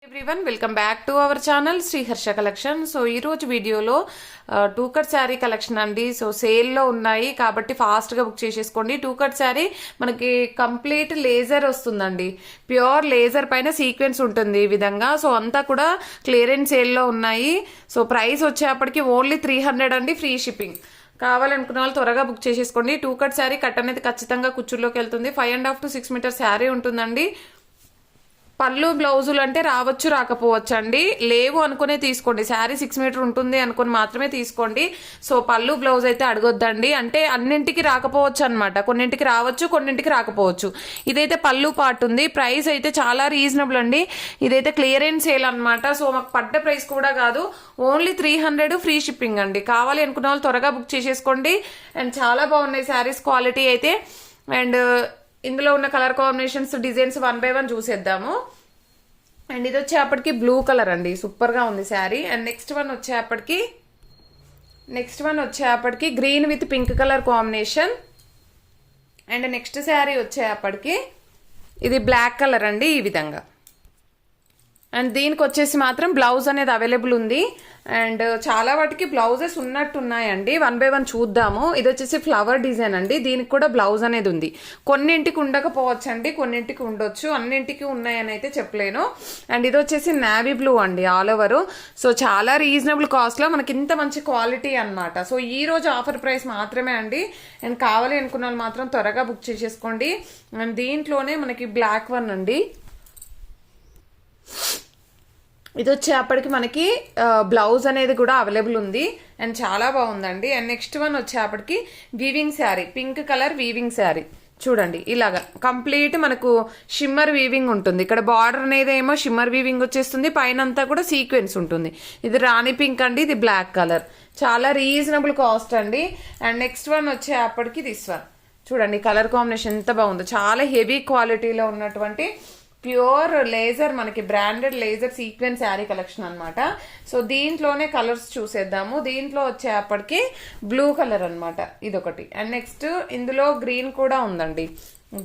Everyone welcome back to our channel Sri Harsha collection. So ఈరోజు వీడియోలో two cut sari collection అండి. So సేల్లో ఉన్నాయి కాబట్టి ఫాస్ట్గా బుక్ చేసేసుకోండి. టూ కట్ శారీ మనకి కంప్లీట్ లేజర్ వస్తుందండి. ప్యూర్ లేజర్ పైన సీక్వెన్స్ ఉంటుంది ఈ విధంగా. సో అంతా కూడా క్లియరెన్స్ సేల్లో ఉన్నాయి. సో ప్రైస్ వచ్చేప్పటికి ఓన్లీ 300 అండి, ఫ్రీ షిప్పింగ్. కావాలనుకున్న వాళ్ళు త్వరగా బుక్ చేసేసుకోండి. టూ కట్ శారీ కట్ అనేది ఖచ్చితంగా కుచ్చుల్లోకి వెళ్తుంది. 5.5 to 6 మీటర్ శారీ ఉంటుందండి. పళ్ళు బ్లౌజులు అంటే రావచ్చు రాకపోవచ్చు అండి, లేవు అనుకునే తీసుకోండి. శారీ 6 మీటర్ ఉంటుంది అనుకుని మాత్రమే తీసుకోండి. సో పళ్ళు బ్లౌజ్ అయితే అడగొద్దండి, అంటే అన్నింటికి రాకపోవచ్చు అనమాట. కొన్నింటికి రావచ్చు, కొన్నింటికి రాకపోవచ్చు. ఇదైతే పళ్ళు పార్ట్ ఉంది. ప్రైస్ అయితే చాలా రీజనబుల్ అండి. ఇదైతే క్లియరెన్స్ సేల్ అనమాట. సో మాకు పడ్డ ప్రైస్ కూడా కాదు, ఓన్లీ 300 ఫ్రీ షిప్పింగ్ అండి. కావాలి అనుకున్న వాళ్ళు త్వరగా బుక్ చేసేసుకోండి. అండ్ చాలా బాగున్నాయి శారీస్ క్వాలిటీ అయితే. అండ్ ఇందులో ఉన్న కలర్ కాంబినేషన్స్, డిజైన్స్ 1 by 1 చూసేద్దాము. అండ్ ఇది వచ్చేప్పటికి బ్లూ కలర్ అండి, సూపర్గా ఉంది శారీ. అండ్ నెక్స్ట్ వన్ వచ్చేప్పటికి green with pink colour combination. And next sari వచ్చేప్పటికి ఇది బ్లాక్ కలర్ అండి, ఈ విధంగా. అండ్ దీనికి వచ్చేసి మాత్రం బ్లౌజ్ అనేది అవైలబుల్ ఉంది. అండ్ చాలా వాటికి బ్లౌజెస్ ఉన్నట్టున్నాయండి. 1 by 1 చూద్దాము. ఇది వచ్చేసి ఫ్లవర్ డిజైన్ అండి, దీనికి కూడా బ్లౌజ్ అనేది ఉంది. కొన్నింటికి ఉండకపోవచ్చు అండి, కొన్నింటికి ఉండొచ్చు, అన్నింటికి ఉన్నాయని అయితే చెప్పలేను. అండ్ ఇది వచ్చేసి నావీ బ్లూ అండి, ఆల్ ఓవర్. సో చాలా రీజనబుల్ కాస్ట్లో మనకి ఇంత మంచి క్వాలిటీ అనమాట. సో ఈ రోజు ఆఫర్ ప్రైస్ మాత్రమే అండి. అండ్ కావాలి అనుకున్న వాళ్ళు మాత్రం త్వరగా బుక్ చేసేసుకోండి. అండ్ దీంట్లోనే మనకి బ్లాక్ వన్ అండి, ఇది వచ్చేప్పటికి మనకి బ్లౌజ్ అనేది కూడా అవైలబుల్ ఉంది. అండ్ చాలా బాగుందండి. అండ్ నెక్స్ట్ వన్ వచ్చేప్పటికి weaving sari, pink colour weaving sari. చూడండి ఇలాగా కంప్లీట్ మనకు షిమ్మర్ వీవింగ్ ఉంటుంది. ఇక్కడ బార్డర్ అనేది ఏమో షిమ్మర్ వీవింగ్ వచ్చేస్తుంది, పైన అంతా కూడా సీక్వెన్స్ ఉంటుంది. ఇది రాణి పింక్ అండి, ఇది బ్లాక్ కలర్. చాలా రీజనబుల్ కాస్ట్ అండి. అండ్ నెక్స్ట్ వన్ వచ్చేప్పటికి దిస్ వన్ చూడండి, కలర్ కాంబినేషన్ ఎంత బాగుందో. చాలా హెవీ క్వాలిటీలో ఉన్నటువంటి ప్యూర్ లేజర్, మనకి branded laser sequence sari collection అనమాట. సో దీంట్లోనే కలర్స్ చూసేద్దాము. దీంట్లో వచ్చేప్పటికి బ్లూ కలర్ అనమాట, ఇదొకటి. అండ్ నెక్స్ట్ ఇందులో గ్రీన్ కూడా ఉందండి,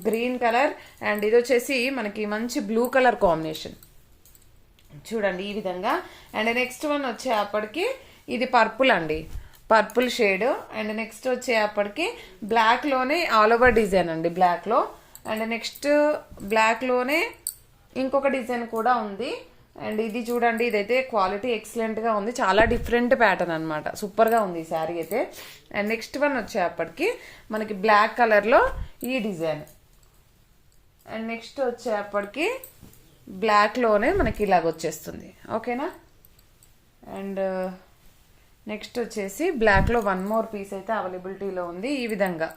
గ్రీన్ కలర్. అండ్ ఇది వచ్చేసి మనకి మంచి బ్లూ కలర్ కాంబినేషన్ చూడండి ఈ విధంగా. అండ్ నెక్స్ట్ వన్ వచ్చేప్పటికి ఇది పర్పుల్ అండి, పర్పుల్ షేడ్. అండ్ నెక్స్ట్ వచ్చేప్పటికి బ్లాక్లోనే ఆల్ ఓవర్ డిజైన్ అండి, బ్లాక్లో. అండ్ నెక్స్ట్ బ్లాక్లోనే ఇంకొక డిజైన్ కూడా ఉంది. అండ్ ఇది చూడండి, ఇదైతే క్వాలిటీ ఎక్సలెంట్గా ఉంది, చాలా డిఫరెంట్ ప్యాటర్న్ అనమాట. సూపర్గా ఉంది ఈ శారీ అయితే. అండ్ నెక్స్ట్ వన్ వచ్చేప్పటికి మనకి బ్లాక్ కలర్లో ఈ డిజైన్. అండ్ నెక్స్ట్ వచ్చేప్పటికి బ్లాక్లోనే మనకి ఇలాగ వచ్చేస్తుంది, ఓకేనా. అండ్ నెక్స్ట్ వచ్చేసి బ్లాక్లో 1 more పీస్ అయితే అవైలబిలిటీలో ఉంది. ఈ విధంగా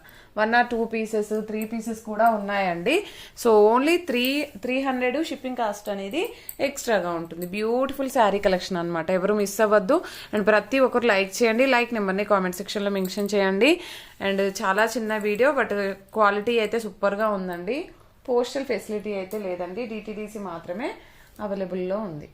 1 or 2 pieces, 3 pieces కూడా ఉన్నాయండి. సో ఓన్లీ 300 షిప్పింగ్ కాస్ట్ అనేది ఎక్స్ట్రాగా ఉంటుంది. బ్యూటిఫుల్ శారీ కలెక్షన్ అనమాట, ఎవరు మిస్ అవ్వద్దు. అండ్ ప్రతి ఒక్కరు లైక్ చేయండి, లైక్ నెంబర్ని కామెంట్ సెక్షన్లో మెన్షన్ చేయండి. అండ్ చాలా చిన్న వీడియో, బట్ క్వాలిటీ అయితే సూపర్గా ఉందండి. పోస్టల్ ఫెసిలిటీ అయితే లేదండి, DTDC మాత్రమే అవైలబుల్లో ఉంది.